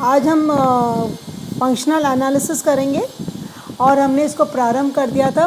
आज हम functional analysis करेंगे और हमने इसको प्रारंभ कर दिया था।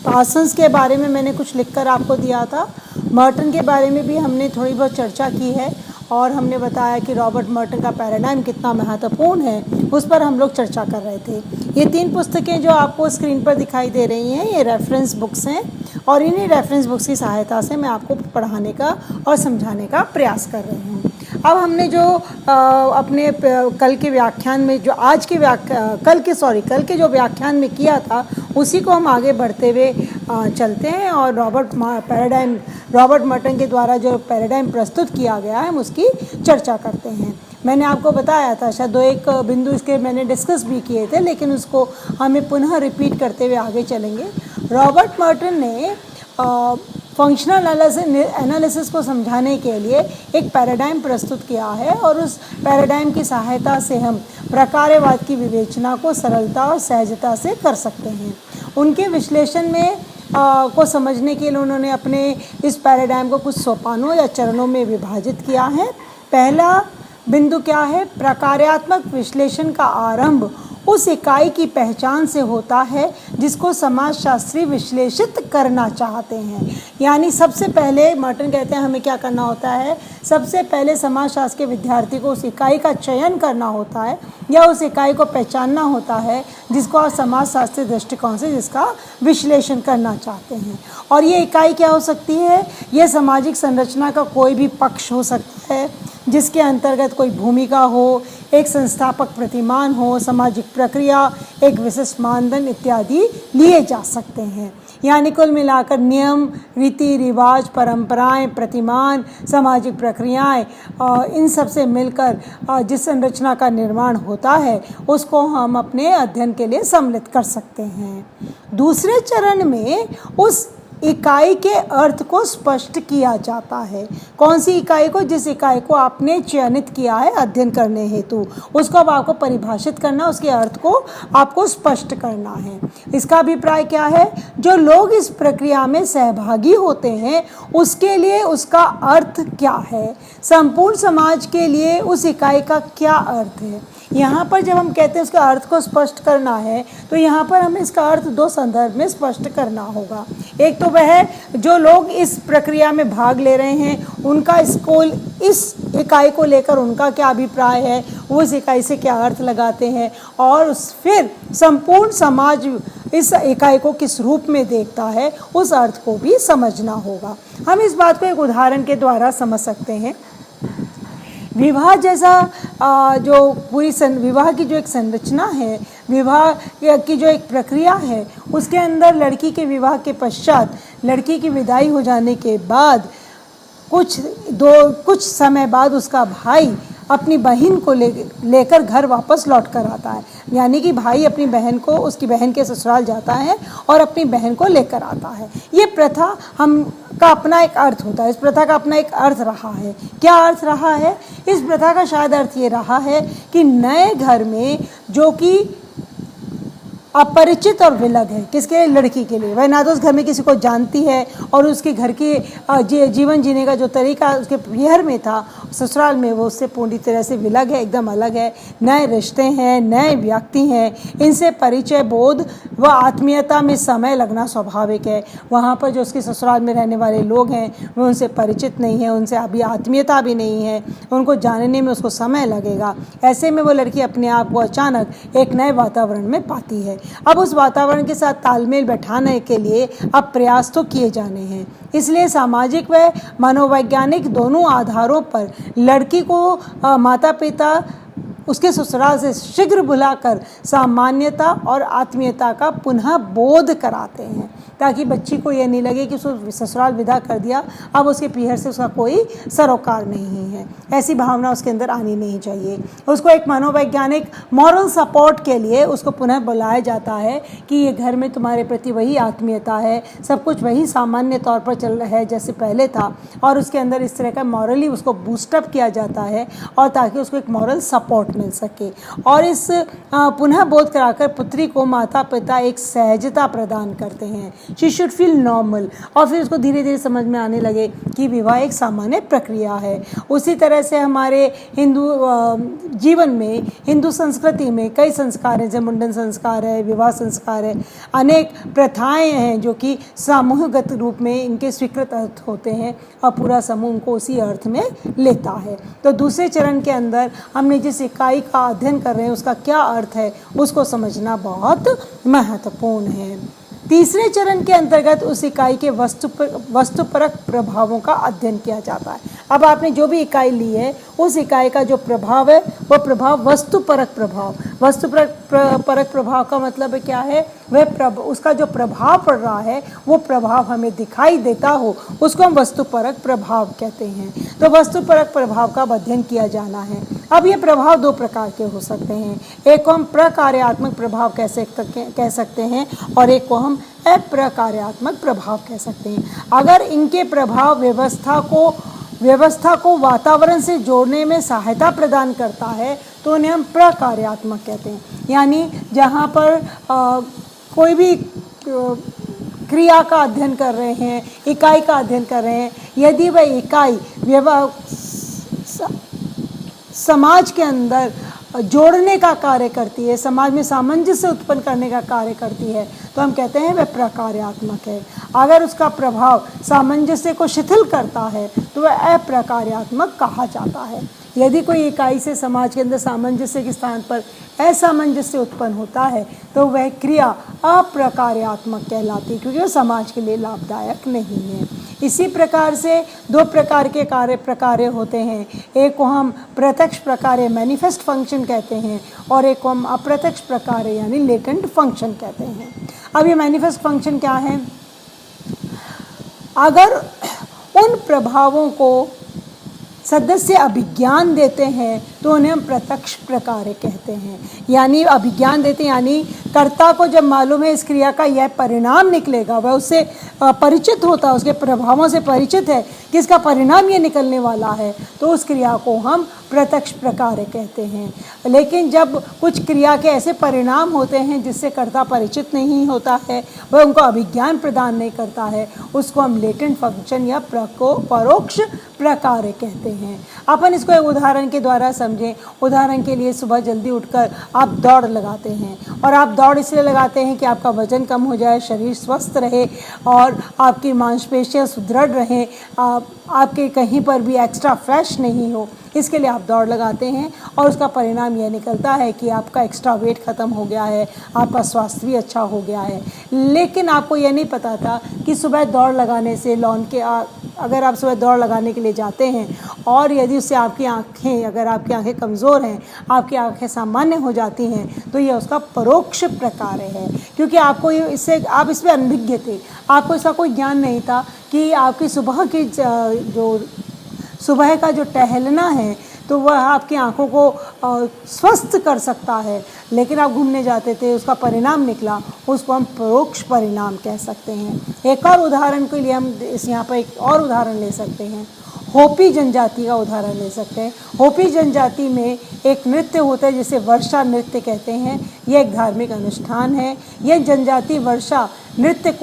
पार्सन्स के बारे में मैंने कुछ लिखकर आपको दिया था। मर्टन के बारे में भी हमने थोड़ी बहुत चर्चा की है और हमने बताया कि रॉबर्ट मर्टन का पैराडाइम कितना महत्वपूर्ण है, उस पर हम लोग चर्चा कर रहे थे। ये 3 पुस्तकें जो आपको स्क्रीन पर दिखाई दे रही हैं, ये रेफरेंस बुक्स हैं और इन्हीं रेफरेंस बुक्स की सहायता से मैं आपको पढ़ाने का और समझाने का प्रयास कर रही हूँ। अब हमने जो अपने कल के व्याख्यान में जो कल के जो व्याख्यान में किया था, उसी को हम आगे बढ़ते हुए चलते हैं और रॉबर्ट मर्टन के द्वारा जो पैराडाइम प्रस्तुत किया गया है, हम उसकी चर्चा करते हैं। मैंने आपको बताया था, शायद 2-1 बिंदु इसके मैंने डिस्कस भी किए थे, लेकिन उसको हमें पुनः रिपीट करते हुए आगे चलेंगे। रॉबर्ट मर्टन ने फंक्शनल एनालिसिस को समझाने के लिए एक पैराडाइम प्रस्तुत किया है और उस पैराडाइम की सहायता से हम प्रकारवाद की विवेचना को सरलता और सहजता से कर सकते हैं। उनके विश्लेषण में को समझने के लिए उन्होंने अपने इस पैराडाइम को कुछ सोपानों या चरणों में विभाजित किया है। पहला बिंदु क्या है? प्रकार्यात्मक विश्लेषण का आरंभ उस इकाई की पहचान से होता है जिसको समाजशास्त्री विश्लेषित करना चाहते हैं। यानी सबसे पहले मर्टन कहते हैं हमें क्या करना होता है, सबसे पहले समाजशास्त्र के विद्यार्थी को उस इकाई का चयन करना होता है या उस इकाई को पहचानना होता है जिसको आप समाजशास्त्री दृष्टिकोण से जिसका विश्लेषण करना चाहते हैं। और ये इकाई क्या हो सकती है? यह सामाजिक संरचना का कोई भी पक्ष हो सकता है जिसके अंतर्गत कोई भूमिका हो, एक संस्थापक प्रतिमान हो, सामाजिक प्रक्रिया, एक विशिष्ट मानदंड इत्यादि लिए जा सकते हैं। यानी कुल मिलाकर नियम, रीति रिवाज, परंपराएं, प्रतिमान, सामाजिक प्रक्रियाएं, इन सब से मिलकर जिस संरचना का निर्माण होता है उसको हम अपने अध्ययन के लिए सम्मिलित कर सकते हैं। दूसरे चरण में उस इकाई के अर्थ को स्पष्ट किया जाता है। कौन सी इकाई को? जिस इकाई को आपने चयनित किया है अध्ययन करने हेतु, उसको अब आपको परिभाषित करना, उसके अर्थ को आपको स्पष्ट करना है। इसका अभिप्राय क्या है? जो लोग इस प्रक्रिया में सहभागी होते हैं उसके लिए उसका अर्थ क्या है, संपूर्ण समाज के लिए उस इकाई का क्या अर्थ है। यहाँ पर जब हम कहते हैं उसका अर्थ को स्पष्ट करना है, तो यहाँ पर हमें इसका अर्थ 2 संदर्भ में स्पष्ट करना होगा। एक तो वह जो लोग इस प्रक्रिया में भाग ले रहे हैं उनका इस इकाई को लेकर उनका क्या अभिप्राय है, वो इस इकाई से क्या अर्थ लगाते हैं, और फिर संपूर्ण समाज इस इकाई को किस रूप में देखता है, उस अर्थ को भी समझना होगा। हम इस बात को एक उदाहरण के द्वारा समझ सकते हैं। विवाह जैसा विवाह की जो एक संरचना है, विवाह की जो एक प्रक्रिया है, उसके अंदर लड़की के विवाह के पश्चात लड़की की विदाई हो जाने के बाद कुछ समय बाद उसका भाई अपनी बहन को लेकर घर वापस लौट कर आता है। यानी कि भाई अपनी बहन को उसकी बहन के ससुराल जाता है और अपनी बहन को लेकर आता है। ये प्रथा का अपना एक अर्थ होता है। इस प्रथा का अपना एक अर्थ रहा है। क्या अर्थ रहा है? इस प्रथा का शायद अर्थ ये रहा है कि नए घर में जो कि अपरिचित और विलग है, किसके लिए? लड़की के लिए। वह ना तो उस घर में किसी को जानती है और उसके घर की जीवन जीने का जो तरीका उसके पीहर में था, ससुराल में, वो उससे पूरी तरह से विलग है, एकदम अलग है। नए रिश्ते हैं, नए व्यक्ति हैं, इनसे परिचय बोध व आत्मीयता में समय लगना स्वाभाविक है। वहाँ पर जो उसके ससुराल में रहने वाले लोग हैं वे उनसे परिचित नहीं हैं, उनसे अभी आत्मीयता भी नहीं है, उनको जानने में उसको समय लगेगा। ऐसे में वो लड़की अपने आप को अचानक एक नए वातावरण में पाती है। अब उस वातावरण के साथ तालमेल बैठाने के लिए अब प्रयास तो किए जाने हैं। इसलिए सामाजिक व मनोवैज्ञानिक दोनों आधारों पर लड़की को माता पिता उसके ससुराल से शीघ्र बुलाकर सामान्यता और आत्मीयता का पुनः बोध कराते हैं, ताकि बच्ची को यह नहीं लगे कि उसको ससुराल विदा कर दिया, अब उसके पीहर से उसका कोई सरोकार नहीं है। ऐसी भावना उसके अंदर आनी नहीं चाहिए। उसको एक मनोवैज्ञानिक मॉरल सपोर्ट के लिए उसको पुनः बुलाया जाता है कि ये घर में तुम्हारे प्रति वही आत्मीयता है, सब कुछ वही सामान्य तौर पर चल रहा है जैसे पहले था, और उसके अंदर इस तरह का मॉरली उसको बूस्टअप किया जाता है और ताकि उसको एक मॉरल सपोर्ट साथ मिल सके। और इस पुनः बोध कराकर पुत्री को माता पिता एक सहजता प्रदान करते हैं, शी शुड फील नॉर्मल, और फिर उसको धीरे धीरे समझ में आने लगे कि विवाह एक सामान्य प्रक्रिया है। उसी तरह से हमारे हिंदू जीवन में, हिंदू संस्कृति में कई संस्कार हैं, जैसे मुंडन संस्कार है, विवाह संस्कार है, अनेक प्रथाएं हैं जो कि सामूहिकगत रूप में इनके स्वीकृत अर्थ होते हैं और पूरा समूह उनको उसी अर्थ में लेता है। तो दूसरे चरण के अंदर हमने जिस इकाई का अध्ययन कर रहे हैं उसका क्या अर्थ है उसको समझना बहुत महत्वपूर्ण है। तीसरे चरण के अंतर्गत उस इकाई के वस्तुपरक प्रभावों का अध्ययन किया जाता है। अब आपने जो भी इकाई ली है उस इकाई का जो प्रभाव है वो प्रभाव वस्तुपरक प्रभाव, वस्तुपरक प्रभाव का मतलब क्या है, वह उसका जो प्रभाव पड़ रहा है वो प्रभाव हमें दिखाई देता हो उसको हम वस्तुपरक प्रभाव कहते हैं। तो वस्तुपरक प्रभाव का अध्ययन किया जाना है। अब ये प्रभाव दो प्रकार के हो सकते हैं, एक को हम प्रकार्यात्मक प्रभाव कह सकते हैं और एक को हम अप्रकार्यात्मक प्रभाव कह सकते हैं। अगर इनके प्रभाव व्यवस्था को वातावरण से जोड़ने में सहायता प्रदान करता है तो उन्हें हम प्रकार्यात्मक कहते हैं। यानी जहाँ पर कोई भी क्रिया का अध्ययन कर रहे हैं, इकाई का अध्ययन कर रहे हैं, यदि वह इकाई समाज के अंदर जोड़ने का कार्य करती है, समाज में सामंजस्य उत्पन्न करने का कार्य करती है, तो हम कहते हैं वह प्रकार्यात्मक है। अगर उसका प्रभाव सामंजस्य को शिथिल करता है तो वह अप्रकार्यात्मक कहा जाता है। यदि कोई इकाई से समाज के अंदर सामंजस्य के स्थान पर असामंजस्य उत्पन्न होता है तो वह क्रिया अप्रकार्यात्मक कहलाती है, क्योंकि वह समाज के लिए लाभदायक नहीं है। इसी प्रकार से दो प्रकार के प्रकार्य होते हैं, एक को हम प्रत्यक्ष प्रकार्य मैनिफेस्ट फंक्शन कहते हैं और एक को हम अप्रत्यक्ष प्रकार्य यानी लेटेंट फंक्शन कहते हैं। अब ये मैनिफेस्ट फंक्शन क्या है, अगर उन प्रभावों को सदस्य अभिज्ञान देते हैं तो उन्हें हम प्रत्यक्ष प्रकार्य कहते हैं। यानी अभिज्ञान देते हैं यानी कर्ता को जब मालूम है इस क्रिया का यह परिणाम निकलेगा, वह उससे परिचित होता है, उसके प्रभावों से परिचित है कि इसका परिणाम ये निकलने वाला है, तो उस क्रिया को हम प्रत्यक्ष प्रकार्य कहते हैं। लेकिन जब कुछ क्रिया के ऐसे परिणाम होते हैं जिससे कर्ता परिचित नहीं होता है, वह उनको अभिज्ञान प्रदान नहीं करता है, उसको हम लेटेंट फंक्शन या परोक्ष प्रकार्य कहते हैं। अपन इसको एक उदाहरण के द्वारा समझें। उदाहरण के लिए सुबह जल्दी उठकर आप दौड़ लगाते हैं और आप दौड़ इसलिए लगाते हैं कि आपका वजन कम हो जाए, शरीर स्वस्थ रहे और आपकी मांसपेशियां सुदृढ़ रहें, आपके कहीं पर भी एक्स्ट्रा फ्रेश नहीं हो, इसके लिए आप दौड़ लगाते हैं और उसका परिणाम यह निकलता है कि आपका एक्स्ट्रा वेट ख़त्म हो गया है, आपका स्वास्थ्य भी अच्छा हो गया है। लेकिन आपको यह नहीं पता था कि सुबह दौड़ लगाने से अगर आप सुबह दौड़ लगाने के लिए जाते हैं और यदि उससे आपकी आंखें कमज़ोर हैं, आपकी आंखें सामान्य हो जाती हैं, तो यह उसका परोक्ष प्रकार्य है, क्योंकि आप इसमें अनभिज्ञ थे, आपको इसका कोई ज्ञान नहीं था कि आपकी सुबह का जो टहलना है तो वह आपकी आंखों को स्वस्थ कर सकता है, लेकिन आप घूमने जाते थे, उसका परिणाम निकला, उसको हम परोक्ष परिणाम कह सकते हैं। एक और उदाहरण के लिए हम यहाँ पर एक और उदाहरण ले सकते हैं, होपी जनजाति का उदाहरण ले सकते हैं। होपी जनजाति में एक नृत्य होता है जिसे वर्षा नृत्य कहते हैं। यह एक धार्मिक अनुष्ठान है। यह जनजाति वर्षा नृत्य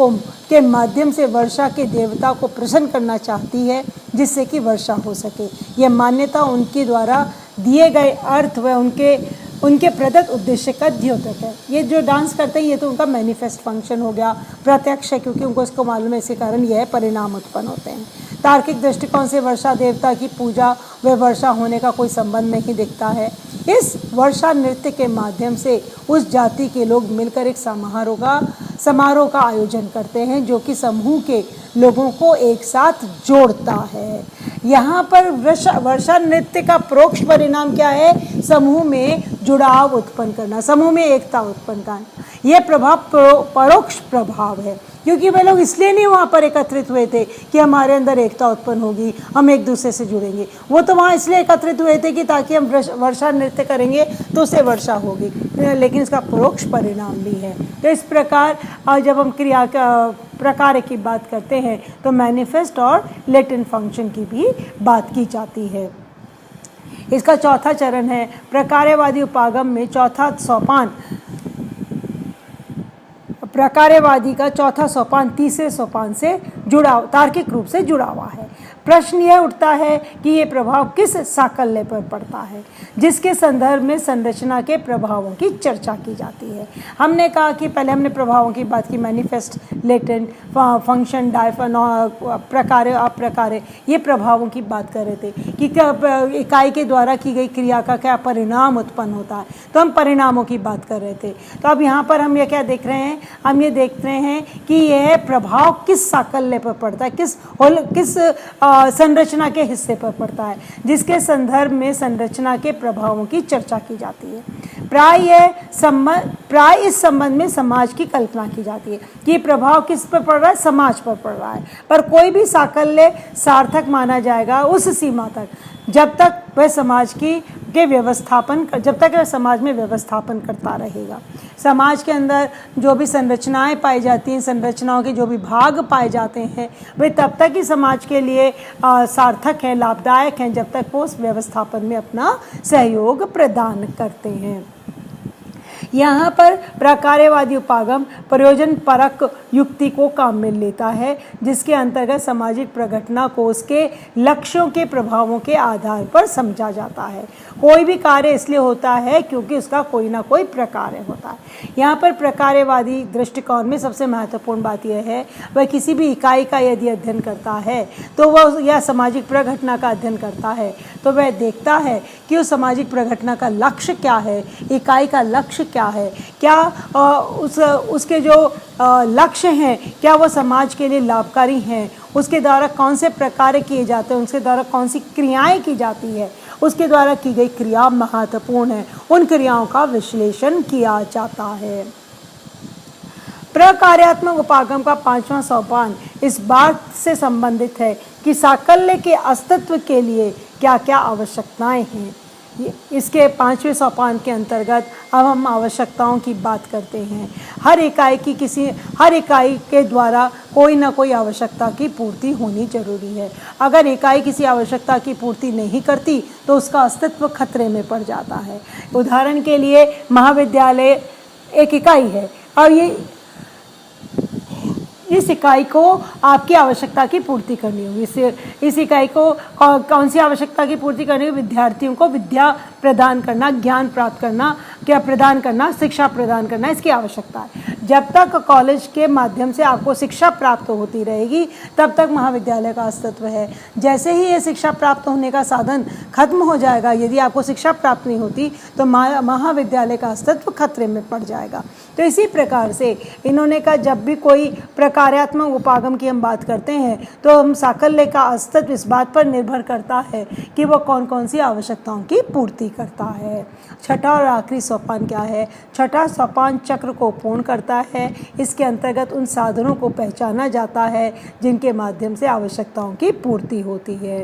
के माध्यम से वर्षा के देवता को प्रसन्न करना चाहती है, जिससे कि वर्षा हो सके। यह मान्यता उनके द्वारा दिए गए अर्थ व उनके प्रदत्त उद्देश्य का द्योतक है। ये जो डांस करते हैं ये तो उनका मैनिफेस्ट फंक्शन हो गया, प्रत्यक्ष है, क्योंकि उनको इसको मालूम है, इसी कारण यह परिणाम उत्पन्न होते हैं। तार्किक दृष्टिकोण से वर्षा देवता की पूजा व वर्षा होने का कोई संबंध नहीं दिखता है। इस वर्षा नृत्य के माध्यम से उस जाति के लोग मिलकर एक समारोह का आयोजन करते हैं, जो कि समूह के लोगों को एक साथ जोड़ता है। यहाँ पर वर्षा नृत्य का परोक्ष परिणाम क्या है? समूह में जुड़ाव उत्पन्न करना, समूह में एकता उत्पन्न करना। यह प्रभाव परोक्ष प्रभाव है, क्योंकि वे लोग इसलिए नहीं वहाँ पर एकत्रित हुए थे कि हमारे अंदर एकता उत्पन्न होगी, हम एक दूसरे से जुड़ेंगे। वो तो वहाँ इसलिए एकत्रित हुए थे कि ताकि हम वर्षा नृत्य करेंगे तो उससे वर्षा होगी, लेकिन इसका परोक्ष परिणाम भी है। तो इस प्रकार जब हम क्रिया का प्रकार की बात करते हैं तो मैनिफेस्ट और लेटेंट फंक्शन की भी बात की जाती है। इसका चौथा चरण है प्रकार्यवादी उपागम में चौथा सोपान, प्रकार्यवादी का चौथा सोपान तीसरे सोपान से जुड़ा, तार्किक रूप से जुड़ा हुआ है। प्रश्न यह उठता है कि ये प्रभाव किस साकल्य पर पड़ता है, जिसके संदर्भ में संरचना के प्रभावों की चर्चा की जाती है। हमने कहा कि पहले हमने प्रभावों की बात की, मैनिफेस्ट, लेटेंट, फंक्शन, डायफन, प्रकार्य, अप्रकार्य, ये प्रभावों की बात कर रहे थे कि इकाई के द्वारा की गई क्रिया का क्या परिणाम उत्पन्न होता है, तो हम परिणामों की बात कर रहे थे। तो अब यहाँ पर हम ये क्या देख रहे हैं, हम ये देख रहे हैं कि यह प्रभाव किस साकल्य पर पड़ता है, किस संरचना के हिस्से पर पड़ता है, जिसके संदर्भ में संरचना के प्रभावों की चर्चा की जाती है। प्राय इस संबंध में समाज की कल्पना की जाती है कि ये प्रभाव किस पर पड़ रहा है, समाज पर पड़ रहा है। पर कोई भी साकल्य सार्थक माना जाएगा उस सीमा तक जब तक वह जब तक वह समाज में व्यवस्थापन करता रहेगा। समाज के अंदर जो भी संरचनाएं पाई जाती हैं, संरचनाओं के जो भी भाग पाए जाते हैं, वे तब तक ही समाज के लिए सार्थक हैं, लाभदायक हैं, जब तक वो उस व्यवस्थापन में अपना सहयोग प्रदान करते हैं। यहाँ पर प्रकार्यवादी उपागम प्रयोजन परक युक्ति को काम में लेता है, जिसके अंतर्गत सामाजिक प्रघटना को उसके लक्ष्यों के प्रभावों के आधार पर समझा जाता है। कोई भी कार्य इसलिए होता है क्योंकि उसका कोई ना कोई प्रकार्य होता है। यहाँ पर प्रकार्यवादी दृष्टिकोण में सबसे महत्वपूर्ण बात यह है, वह किसी भी इकाई का यदि अध्ययन करता है तो वह या सामाजिक प्रघटना का अध्ययन करता है तो वह देखता है कि उस सामाजिक प्रघटना का लक्ष्य क्या है, इकाई का लक्ष्य क्या है, क्या उसके जो लक्ष्य हैं क्या वो समाज के लिए लाभकारी हैं, उसके द्वारा कौन से प्रकार किए जाते हैं, उसके द्वारा कौन सी क्रियाएं की जाती है, उसके द्वारा की गई क्रिया महत्वपूर्ण है, उन क्रियाओं का विश्लेषण किया जाता है। प्रकार्यात्मक उपागम का पांचवा सोपान इस बात से संबंधित है कि साकल्य के अस्तित्व के लिए क्या क्या आवश्यकताएं हैं। इसके पांचवें सोपान के अंतर्गत अब हम आवश्यकताओं की बात करते हैं। हर इकाई के द्वारा कोई ना कोई आवश्यकता की पूर्ति होनी जरूरी है। अगर इकाई किसी आवश्यकता की पूर्ति नहीं करती तो उसका अस्तित्व खतरे में पड़ जाता है। उदाहरण के लिए महाविद्यालय एक इकाई है और इस इकाई को आपकी आवश्यकता की पूर्ति करनी होगी। इस इकाई को कौन सी आवश्यकता की पूर्ति करनी होगी? विद्यार्थियों को विद्या प्रदान करना, ज्ञान प्राप्त करना, शिक्षा प्रदान करना, इसकी आवश्यकता है। जब तक कॉलेज के माध्यम से आपको शिक्षा प्राप्त होती रहेगी तब तक महाविद्यालय का अस्तित्व है। जैसे ही ये शिक्षा प्राप्त होने का साधन खत्म हो जाएगा, यदि आपको शिक्षा प्राप्त नहीं होती तो महाविद्यालय का अस्तित्व खतरे में पड़ जाएगा। तो इसी प्रकार से इन्होंने कहा जब भी कोई प्रकार्यात्मक उपागम की हम बात करते हैं तो हम साकल्य का अस्तित्व इस बात पर निर्भर करता है कि वो कौन कौन सी आवश्यकताओं की पूर्ति करता है। छठा और आखिरी सोपान क्या है? छठा सोपान चक्र को पूर्ण करता है। इसके अंतर्गत उन साधनों को पहचाना जाता है जिनके माध्यम से आवश्यकताओं की पूर्ति होती है।